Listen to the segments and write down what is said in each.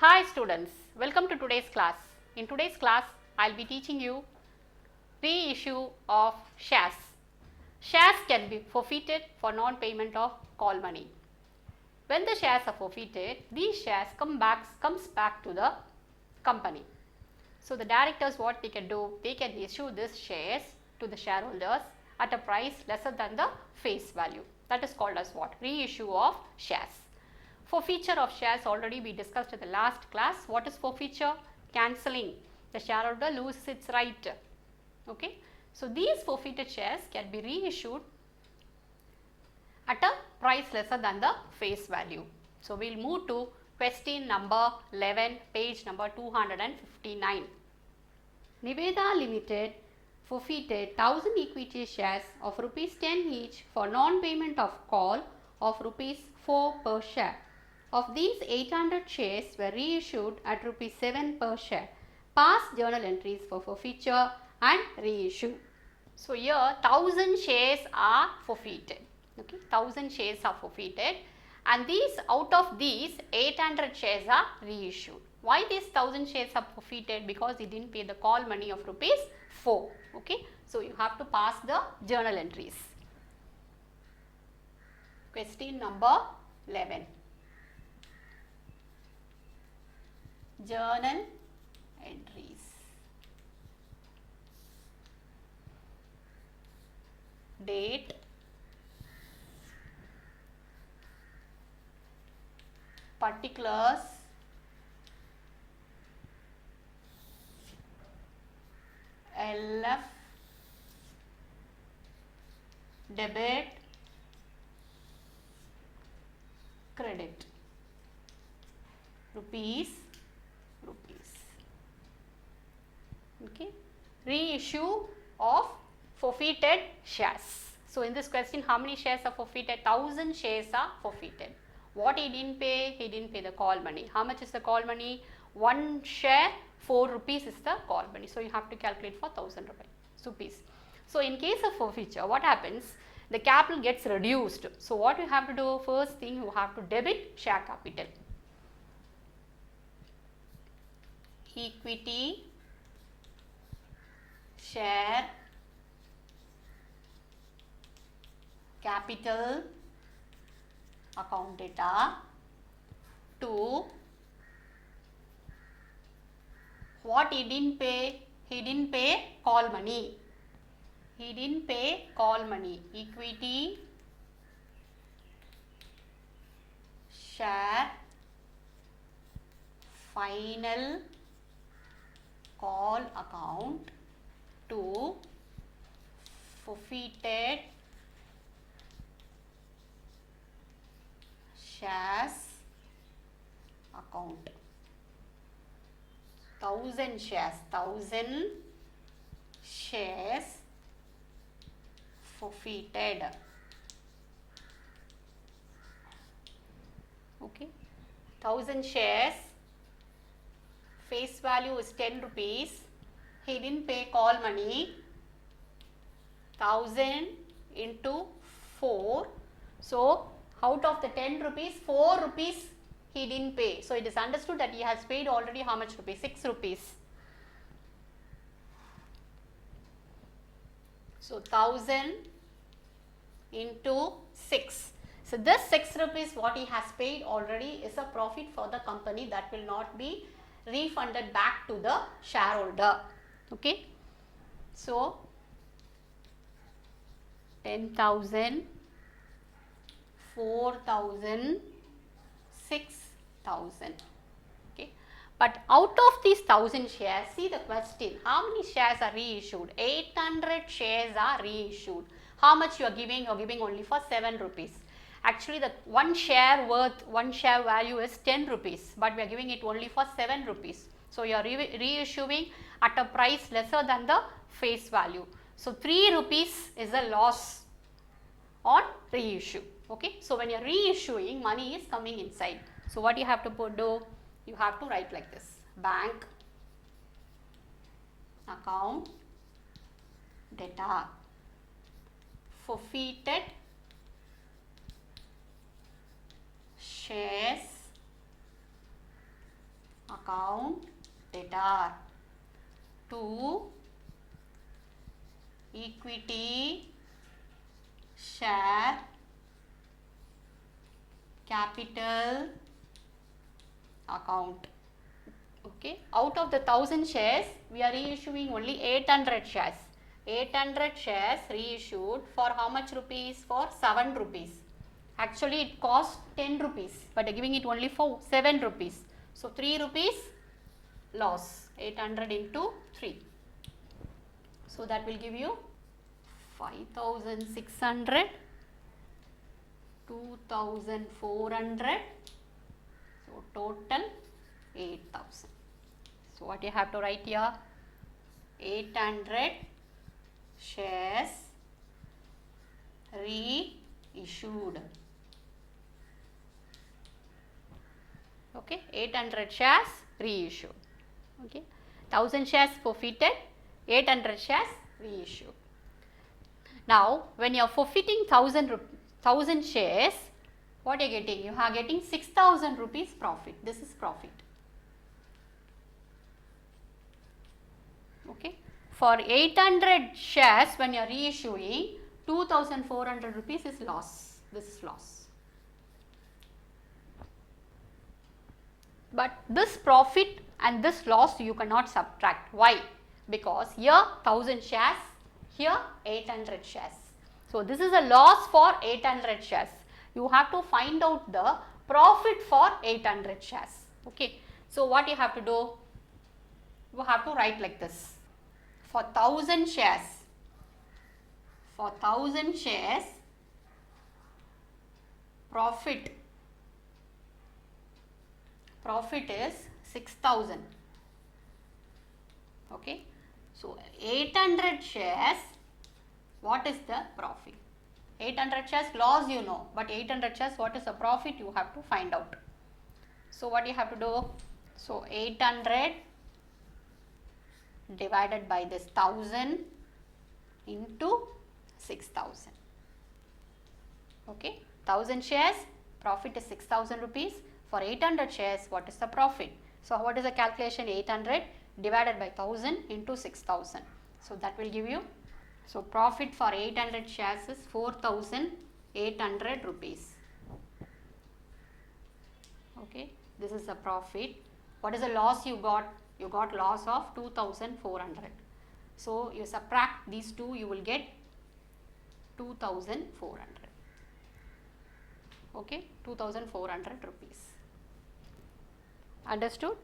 Hi students, welcome to today's class. In today's class, I'll be teaching you reissue of shares. Shares can be forfeited for non-payment of call money. When the shares are forfeited, these shares comes back to the company. So the directors, what they can do, they can issue these shares to the shareholders at a price lesser than the face value. That is called as what? Reissue of shares. Forfeiture of shares already we discussed in the last class. What is forfeiture? Cancelling. The shareholder loses its right. Okay. So these forfeited shares can be reissued at a price lesser than the face value. So we will move to question number 11, page number 259. Niveda Limited forfeited 1000 equity shares of rupees 10 each for non-payment of call of rupees 4 per share. Of these, 800 shares were reissued at rupees 7 per share. Past journal entries for forfeiture and reissue. So here 1000 shares are forfeited. Okay, 1000 shares are forfeited, and these out of these 800 shares are reissued. Why these 1000 shares are forfeited? Because he didn't pay the call money of rupees 4. Okay, so you have to pass the journal entries. Question number 11. Journal entries. Date, particulars, LF, debit, credit, rupees. Okay, reissue of forfeited shares. So in this question, how many shares are forfeited? 1000 shares are forfeited. What he didn't pay? He didn't pay the call money. How much is the call money? 1 share 4 rupees is the call money. So you have to calculate for 1000 rupees. So in case of forfeiture, what happens? The capital gets reduced. So what you have to do? First thing, you have to debit share capital. Equity share capital account data to what he didn't pay. He didn't pay call money. He didn't pay call money. Equity share final call account to forfeited shares account. 1000 shares, 1000 shares forfeited. Okay, 1000 shares, face value is 10 rupees. He didn't pay call money. 1000 into 4. So out of the 10 rupees, 4 rupees he didn't pay. So it is understood that he has paid already how much rupees? 6 rupees. So 1000 into 6. So this 6 rupees what he has paid already is a profit for the company that will not be refunded back to the shareholder. Okay. So 10,000, 4,000, 6,000. Okay. But out of these 1000 shares, see the question, how many shares are reissued? 800 shares are reissued. How much you are giving? You are giving only for 7 rupees. Actually, the one share value is 10 rupees, but we are giving it only for 7 rupees. So you are reissuing at a price lesser than the face value. So 3 rupees is a loss on reissue. Okay. So when you are reissuing, money is coming inside. So what you have to do? You have to write like this: bank account data, forfeited shares account debtor to equity share capital account. Okay, out of the 1000 shares we are reissuing only 800 shares. 800 shares reissued for how much rupees? For 7 rupees. Actually it cost 10 rupees, but giving it only for 7 rupees. So 3 rupees loss. 800 into 3. So that will give you 5,600, 2,400. So total 8,000. So what you have to write here? 800 shares reissued. Okay, 800 shares reissued. Okay, 1000 shares forfeited, 800 shares reissued. Now, when you are forfeiting 1000 shares, what you are getting? You are getting 6,000 rupees profit. This is profit. Okay. For 800 shares, when you are reissuing, 2,400 rupees is loss. This is loss. But this profit and this loss you cannot subtract. Why? Because here 1000 shares, here 800 shares. So this is a loss for 800 shares. You have to find out the profit for 800 shares. Okay. So what you have to do? You have to write like this. For 1000 shares, profit is 6,000. Okay. So 800 shares, what is the profit? 800 shares loss you know, but 800 shares what is the profit you have to find out. So what you have to do? So 800 divided by this 1000 into 6,000. Okay, 1000 shares, profit is 6,000 rupees. For 800 shares, what is the profit? So what is the calculation? 800 divided by 1000 into 6,000. So that will give you, so profit for 800 shares is 4,800 rupees. Okay, this is the profit. What is the loss you got? You got loss of 2,400. So you subtract these two, you will get 2,400. Okay, 2,400 rupees. Understood?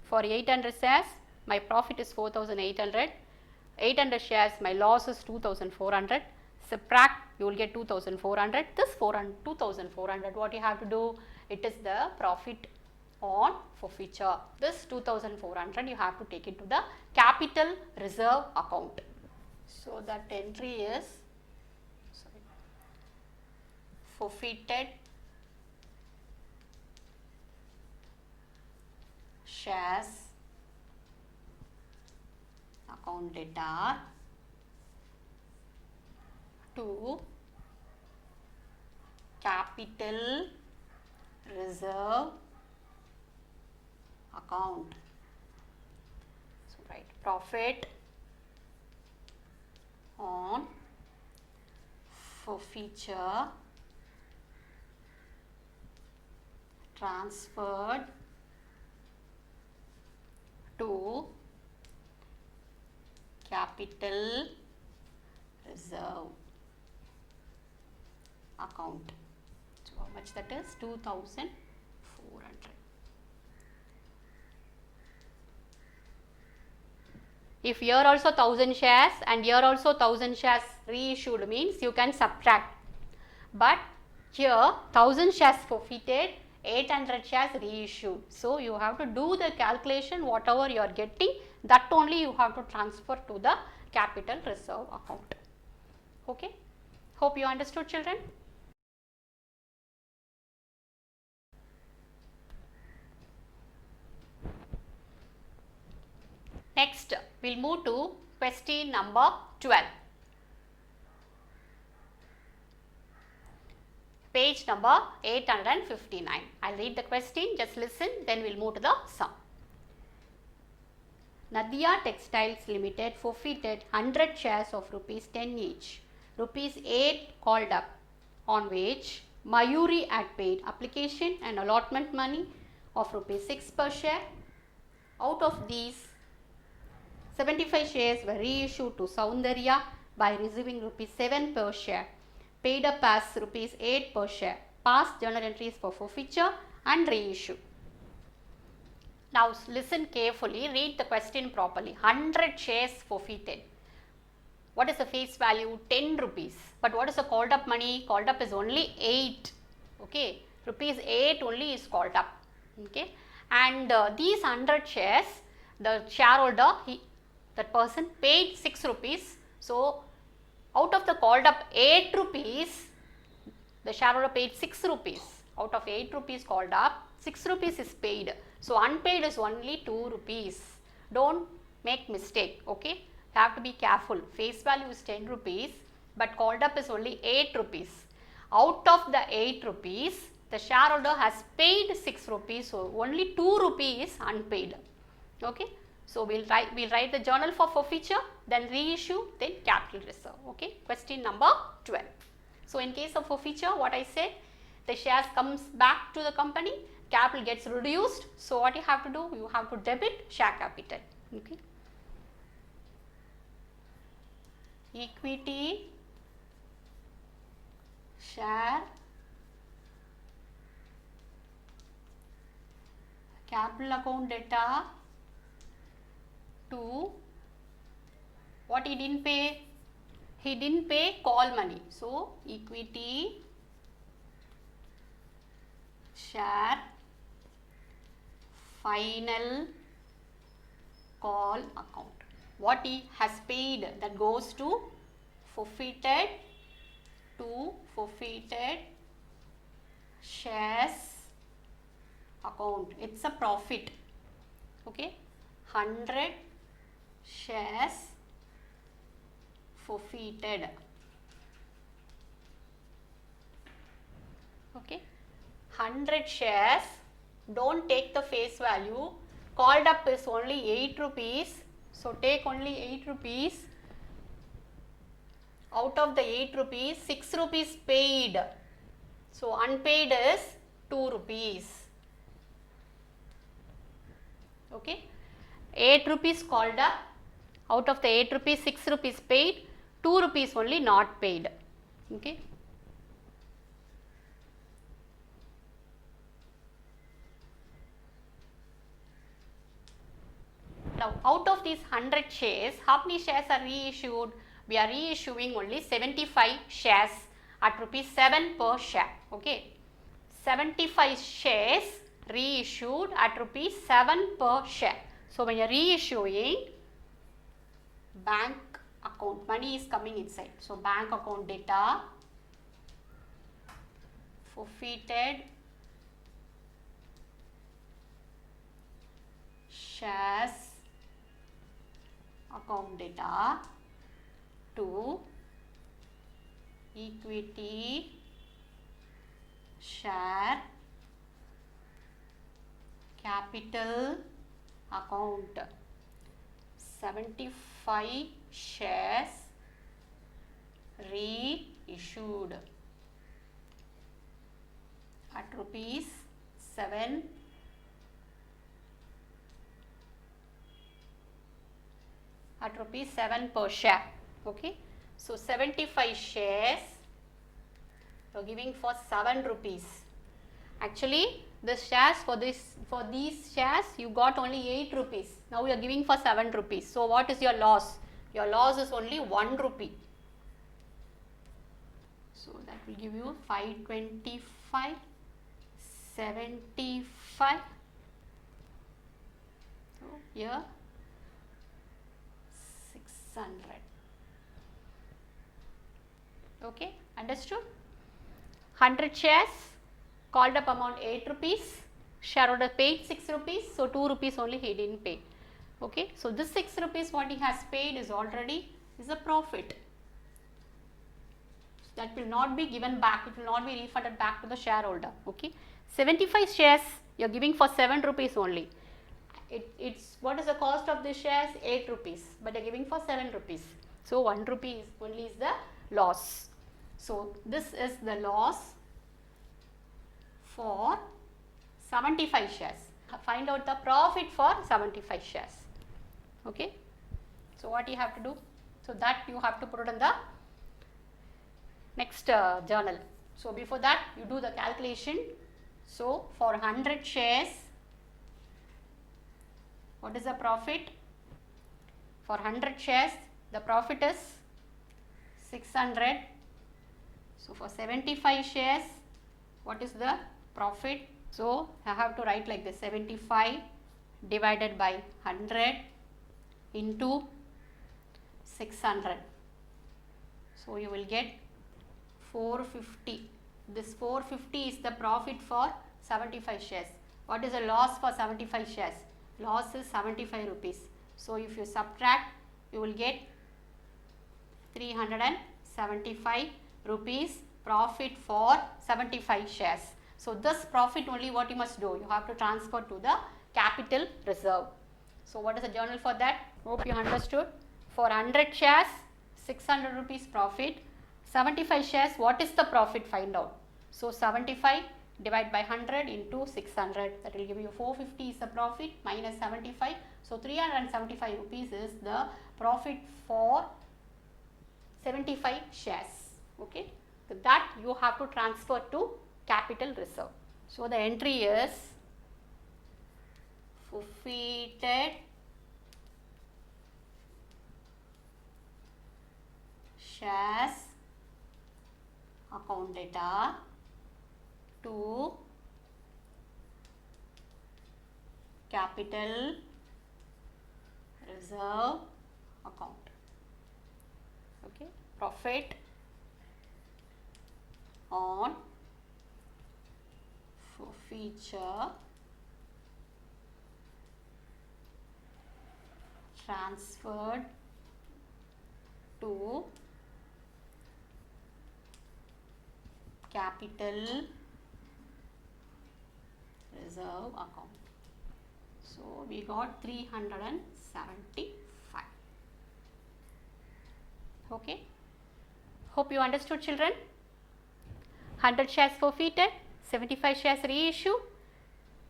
For 800 shares, my profit is 4,800. 800 shares, my loss is 2,400. Subtract, you will get 2,400. This 2,400, what you have to do? It is the profit on forfeiture. This 2,400 you have to take it to the capital reserve account. So that entry is forfeited shares account debtor to capital reserve account. So write profit on forfeiture transferred to capital reserve account. So how much that is? 2,400. If here also 1000 shares and here also 1000 shares reissued means you can subtract. But here 1000 shares forfeited, 800 shares reissued. So you have to do the calculation, whatever you are getting, that only you have to transfer to the capital reserve account. Okay. Hope you understood, children. Next, we will move to question number 12. Page number 859. I will read the question, just listen, then we will move to the sum. Nadia Textiles Limited forfeited 100 shares of rupees 10 each. Rupees 8 called up, on which Mayuri had paid application and allotment money of rupees 6 per share. Out of these, 75 shares were reissued to Soundarya by receiving rupees 7 per share, paid up as rupees 8 per share, past journal entries for forfeiture and reissue. Now listen carefully, read the question properly. 100 shares forfeited. What is the face value? 10 rupees. But what is the called up money? Called up is only 8. Okay, rupees 8 only is called up. Okay, and these 100 shares, the shareholder, that person paid 6 rupees. So out of the called up 8 rupees, the shareholder paid 6 rupees. Out of 8 rupees called up, 6 rupees is paid. So unpaid is only 2 rupees. Don't make mistake. Okay, you have to be careful. Face value is 10 rupees, but called up is only 8 rupees. Out of the 8 rupees, the shareholder has paid 6 rupees, so only 2 rupees unpaid. Okay, so we'll write the journal for forfeiture, then reissue, then capital reserve. Okay, question number 12. So in case of forfeiture, what I said, the shares comes back to the company, capital gets reduced. So what you have to do? You have to debit share capital. Okay. Equity, share, capital account data to what he didn't pay? He didn't pay call money. So equity, share, final call account. What he has paid, that goes to forfeited shares account. It's a profit. Okay, 100 shares forfeited. Okay, 100 shares, don't take the face value. Called up is only 8 rupees. So take only 8 rupees. Out of the 8 rupees, 6 rupees paid. So unpaid is 2 rupees. Okay, 8 rupees called up. Out of the 8 rupees, 6 rupees paid, 2 rupees only not paid. Okay. Now out of these 100 shares, how many shares are reissued? We are reissuing only 75 shares at rupees 7 per share. Okay, 75 shares reissued at rupees 7 per share. So when you are reissuing, bank account money is coming inside. So bank account data, forfeited shares account data to equity share capital account. 75 shares reissued at rupees 7 per share. Okay, so 75 shares you are giving for 7 rupees. Actually, the shares for these shares you got only 8 rupees. Now you are giving for 7 rupees. So what is your loss? Your loss is only 1 rupee. So that will give you 525, 75. So here 600. Okay, understood? 100 shares, called up amount 8 rupees, shareholder paid 6 rupees, so 2 rupees only he didn't pay. Okay, so this 6 rupees what he has paid is a profit. That will not be given back, it will not be refunded back to the shareholder. Okay, 75 shares you are giving for 7 rupees only. it's what is the cost of this shares? 8 rupees, but they are giving for 7 rupees. So 1 rupee is only is the loss. So this is the loss for 75 shares. Find out the profit for 75 shares. Okay. So what you have to do? So that you have to put it in the next journal. So before that you do the calculation. So for 100 shares, what is the profit? For 100 shares, the profit is 600. So for 75 shares, what is the profit? So I have to write like this: 75 divided by 100 into 600. So you will get 450. This 450 is the profit for 75 shares. What is the loss for 75 shares? Loss is 75 rupees. So if you subtract, you will get 375 rupees profit for 75 shares. So this profit only what you must do? You have to transfer to the capital reserve. So what is the journal for that? Hope you understood. For 100 shares, 600 rupees profit. 75 shares, what is the profit? Find out. So 75 divide by 100 into 600, that will give you 450 is the profit minus 75. So 375 rupees is the profit for 75 shares. Okay, so that you have to transfer to capital reserve. So the entry is forfeited shares account data to capital reserve account. Okay, profit on forfeiture transferred to capital reserve account. So we got 375. Okay. Hope you understood, children. 100 shares forfeited, 75 shares reissue,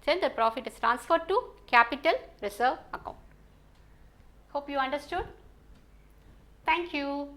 then the profit is transferred to capital reserve account. Hope you understood. Thank you.